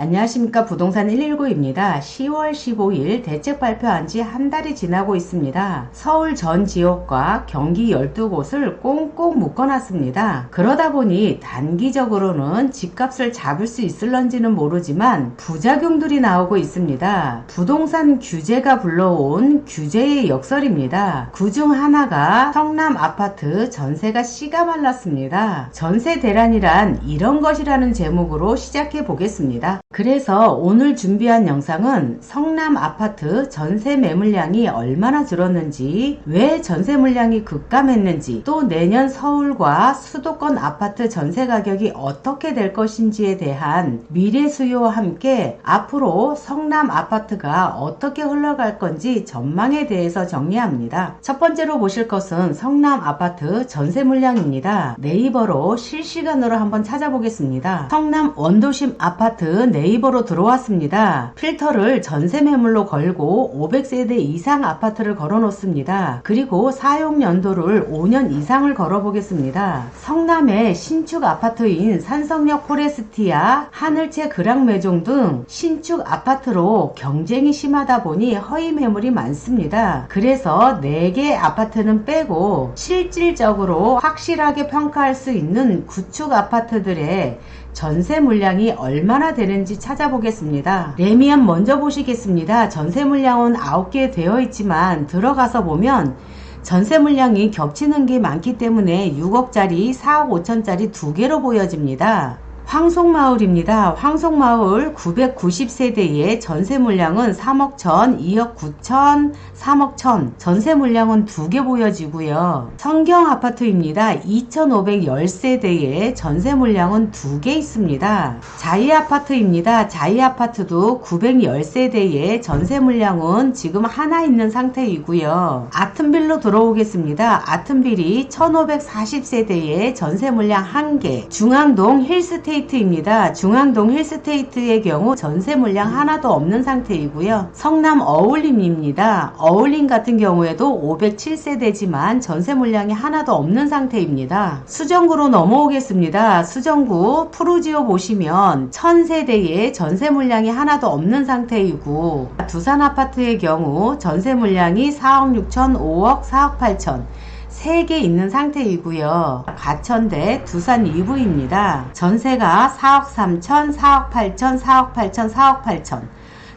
안녕하십니까. 부동산 119입니다. 10월 15일 대책 발표한 지 한 달이 지나고 있습니다. 서울 전 지역과 경기 12곳을 꽁꽁 묶어놨습니다. 그러다 보니 단기적으로는 집값을 잡을 수 있을런지는 모르지만 부작용들이 나오고 있습니다. 부동산 규제가 불러온 규제의 역설입니다. 그중 하나가 성남 아파트 전세가 씨가 말랐습니다. 전세 대란이란 이런 것이라는 제목으로 시작해 보겠습니다. 그래서 오늘 준비한 영상은 성남 아파트 전세 매물량이 얼마나 줄었는지, 왜 전세 물량이 급감했는지, 또 내년 서울과 수도권 아파트 전세 가격이 어떻게 될 것인지에 대한 미래 수요와 함께 앞으로 성남 아파트가 어떻게 흘러갈 건지 전망에 대해서 정리합니다. 첫 번째로 보실 것은 성남 아파트 전세 물량입니다. 네이버로 실시간으로 한번 찾아보겠습니다. 성남 원도심 아파트 네이버로 들어왔습니다. 필터를 전세 매물로 걸고 500세대 이상 아파트를 걸어 놓습니다. 그리고 사용 연도를 5년 이상을 걸어 보겠습니다. 성남의 신축 아파트인 산성역 포레스티아, 하늘채 그랑매종 등 신축 아파트로 경쟁이 심하다 보니 허위 매물이 많습니다. 그래서 4개 아파트는 빼고 실질적으로 확실하게 평가할 수 있는 구축 아파트들의 전세 물량이 얼마나 되는지 찾아보겠습니다. 레미안 먼저 보시겠습니다. 전세 물량은 9개 되어 있지만 들어가서 보면 전세 물량이 겹치는 게 많기 때문에 6억짜리, 4억 5천짜리 2개로 보여집니다. 황송마을입니다. 황송마을 990세대의 전세 물량은 3억 1천, 2억 9천, 3억 1천. 전세 물량은 2개 보여지고요. 성경아파트입니다. 2510세대의 전세 물량은 2개 있습니다. 자이아파트입니다. 자이아파트도 910세대의 전세 물량은 지금 하나 있는 상태이고요. 아튼빌로 들어오겠습니다. 아튼빌이 1540세대의 전세 물량 1개. 중앙동 힐스테이트 입니다. 중앙동 힐스테이트의 경우 전세 물량 하나도 없는 상태이고요. 성남 어울림입니다. 어울림 같은 경우에도 507세대지만 전세 물량이 하나도 없는 상태입니다. 수정구로 넘어오겠습니다. 수정구 푸르지오 보시면 1000세대의 전세 물량이 하나도 없는 상태이고, 두산 아파트의 경우 전세 물량이 4억 6천, 5억, 4억 8천 3개 있는 상태이고요. 가천대 두산 2부입니다. 전세가 4억 3천, 4억 8천, 4억 8천, 4억 8천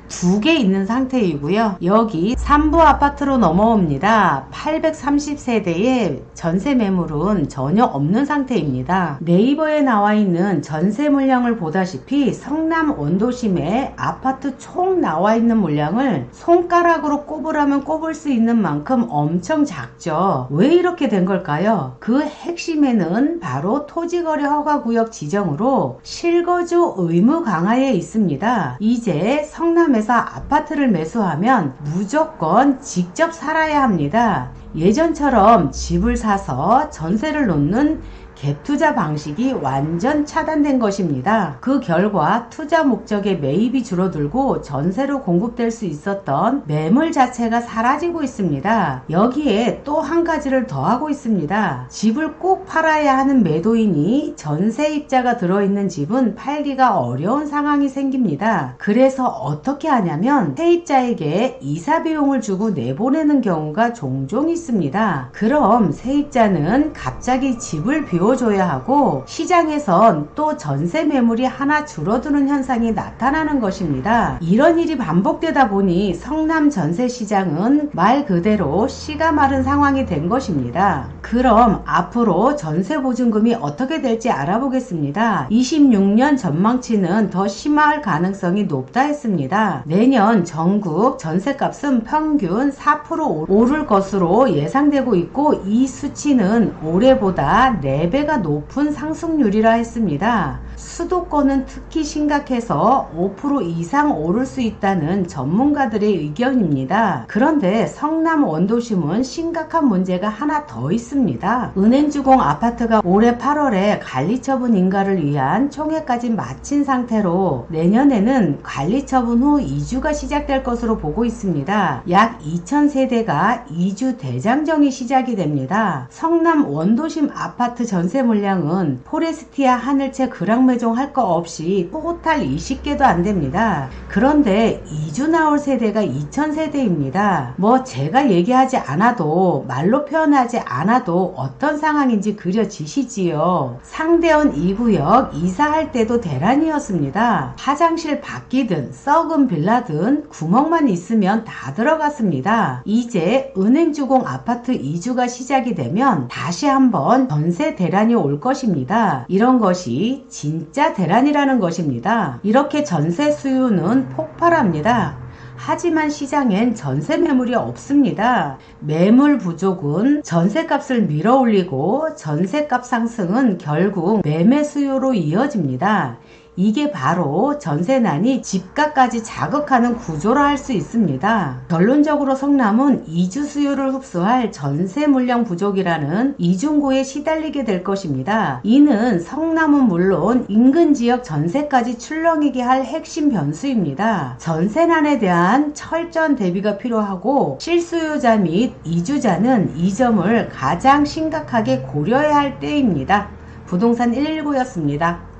2개 있는 상태이고요. 여기 3부 아파트로 넘어옵니다. 830세대의 전세 매물은 전혀 없는 상태입니다. 네이버에 나와 있는 전세 물량을 보다시피 성남 원도심에 아파트 총 나와 있는 물량을 손가락으로 꼽으라면 꼽을 수 있는 만큼 엄청 작죠. 왜 이렇게 된 걸까요? 그 핵심에는 바로 토지거래 허가구역 지정으로 실거주 의무 강화에 있습니다. 이제 성남에서 아파트를 매수하면 무조건 직접 살아야 합니다. 예전처럼 집을 사서 전세를 놓는 갭투자 방식이 완전 차단된 것입니다. 그 결과 투자 목적의 매입이 줄어들고 전세로 공급될 수 있었던 매물 자체가 사라지고 있습니다. 여기에 또 한 가지를 더하고 있습니다. 집을 꼭 팔아야 하는 매도인이 전세입자가 들어있는 집은 팔기가 어려운 상황이 생깁니다. 그래서 어떻게 하냐면 세입자에게 이사 비용을 주고 내보내는 경우가 종종 있습니다. 그럼 세입자는 갑자기 집을 비워줘야 하고 시장에선 또 전세 매물이 하나 줄어드는 현상이 나타나는 것입니다. 이런 일이 반복되다 보니 성남 전세 시장은 말 그대로 씨가 마른 상황이 된 것입니다. 그럼 앞으로 전세 보증금이 어떻게 될지 알아보겠습니다. 26년 전망치는 더 심할 가능성이 높다 했습니다. 내년 전국 전세값은 평균 4% 오를 것으로 예상되고 있고, 이 수치는 올해보다 4배가 높은 상승률이라 했습니다. 수도권은 특히 심각해서 5% 이상 오를 수 있다는 전문가들의 의견입니다. 그런데 성남 원도심은 심각한 문제가 하나 더 있습니다. 은행주공 아파트가 올해 8월에 관리처분 인가를 위한 총회까지 마친 상태로 내년에는 관리처분 후 이주가 시작될 것으로 보고 있습니다. 약 2000세대가 이주 대장정이 시작이 됩니다. 성남 원도심 아파트 전세 물량은 포레스티아, 하늘채, 그랑매 매종 할 거 없이 토탈 20개도 안 됩니다. 그런데 이주 나올 세대가 2000세대입니다. 뭐 제가 얘기하지 않아도 말로 표현하지 않아도 어떤 상황인지 그려지시지요. 상대원 2구역 이사할 때도 대란이었습니다. 화장실 바뀌든 썩은 빌라든 구멍만 있으면 다 들어갔습니다. 이제 은행주공 아파트 이주가 시작이 되면 다시 한번 전세 대란이 올 것입니다. 이런 것이 진짜 대란이라는 것입니다. 이렇게 전세 수요는 폭발합니다. 하지만 시장엔 전세 매물이 없습니다. 매물 부족은 전세값을 밀어올리고 전세값 상승은 결국 매매 수요로 이어집니다. 이게 바로 전세난이 집값까지 자극하는 구조라 할 수 있습니다. 결론적으로 성남은 이주 수요를 흡수할 전세 물량 부족이라는 이중고에 시달리게 될 것입니다. 이는 성남은 물론 인근 지역 전세까지 출렁이게 할 핵심 변수입니다. 전세난에 대한 철저한 대비가 필요하고 실수요자 및 이주자는 이 점을 가장 심각하게 고려해야 할 때입니다. 부동산 119였습니다.